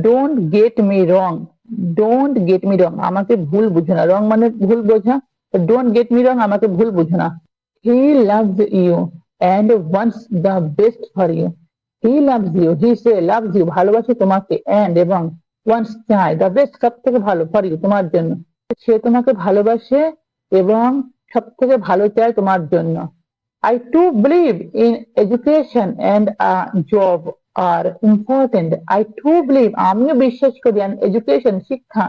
Don't get me wrong, don't get me রং, আমাকে ভুল বুঝো না, রং মানে ভুল বোঝা, ডোন্ট গেট মি রং আমাকে ভুল বুঝো না। He loves you and wants the best for you. He loves you, he say loves you ভালোবাসে তোমাকে, অ্যান্ড এবং ওয়ান্টস চায় দ্য বেস্ট সব থেকে ভালো ফর ইউ তোমার জন্য। সে তোমাকে ভালোবাসে এবং সব থেকে ভালো চায় তোমার জন্য। I too believe in education and a job are important. I too believe, আমিও বিশ্বাস করি in education শিক্ষা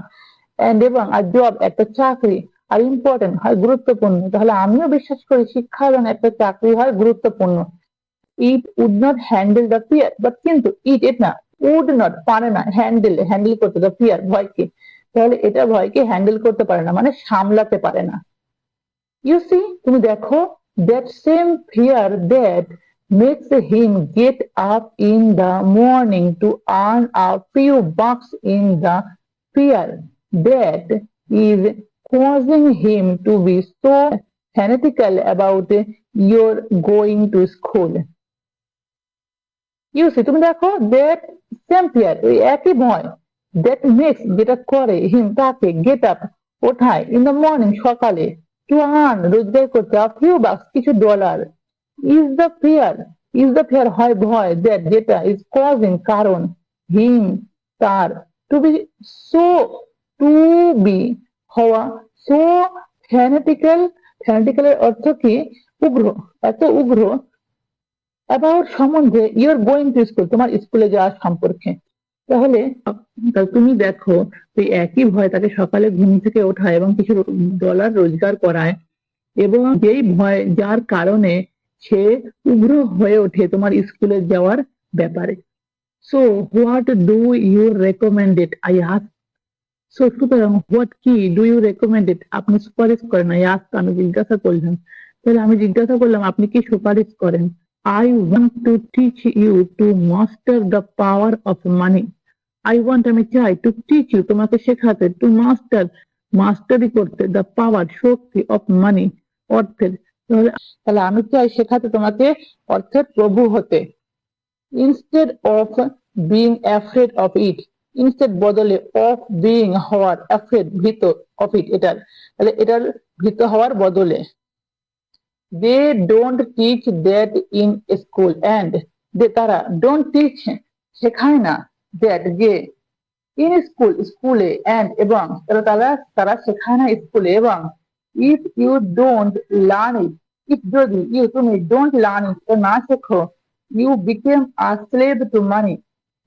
and এবং a job একটা চাকরি আর important হয় গুরুত্বপূর্ণ। তাহলে আমিও বিশ্বাস করি শিক্ষা এবং একটা চাকরি হয় গুরুত্বপূর্ণ। It would not handle the fear, but কিন্তু it না, would not পারে না, হ্যান্ডেল করতে the fear ভয়কে, তাহলে এটা ভয়কে হ্যান্ডেল করতে পারে না মানে সামলাতে পারে না। You see, তুমি দেখো, that same fear that makes him get up in the morning to earn a few bucks in the fear that is causing him to be so fanatical about your going to school. You see, তুমি দেখো, that same fear, ওই একই ভয়, that makes যেটা করে him তাকে get up ওঠায় in the morning সকালে to earn রোজগার করতে a few bucks কিছু ডলার is the fear হয় ভয় that যেটা is causing কারণ him তার to be so to be হওয়া so fanatical এর অর্থ কি উগ্র, এত উগ্র about সম্বন্ধে ইউর গোয়িং টু স্কুল তোমার স্কুলে যাওয়ার সম্পর্কে। তাহলে তুমি দেখো, ওই একই ভয় তাকে সকালে ঘুম থেকে ওঠায় এবং কিছু ডলার রোজগার করায়, এবং যেই ভয় যার কারণে সে উগ্র হয়ে ওঠে তোমার স্কুলে যাওয়ার ব্যাপারে। So what do you recommended I ask, so সুতরাং হোয়াট কি ডু ইউ রেকমেন্ডেড আপনি সুপারিশ করেন, আই আস্ক আমি জিজ্ঞাসা করলাম, তাহলে আমি জিজ্ঞাসা করলাম আপনি কি সুপারিশ করেন। I want to teach you to master the power of money. I want আমি চাই to teach you তোমাকে শেখাতে to মাস্টারি করতে the power Shakti of money অর্থের। তাহলে আমি চাই শেখাতে তোমাকে অর্থের প্রভু হতে। Instead of being afraid of it, instead বদলে of being হওয়ার afraid ভীত of it এটার, তাহলে এটার ভীত হওয়ার বদলে they don't teach that in school and তারা don't teach শেখায় না that যে in school স্কুলে and এবং তারা শেখায় না স্কুলে এবং if you don't learn it, if যদি তুমি don't learn it না শেখো you became a slave to money,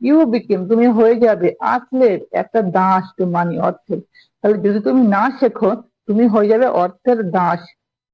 you became তুমি হয়ে যাবে a slave একটা দাস to money অর্থের। তাহলে যদি তুমি না শেখো তুমি হয়ে যাবে অর্থের দাস।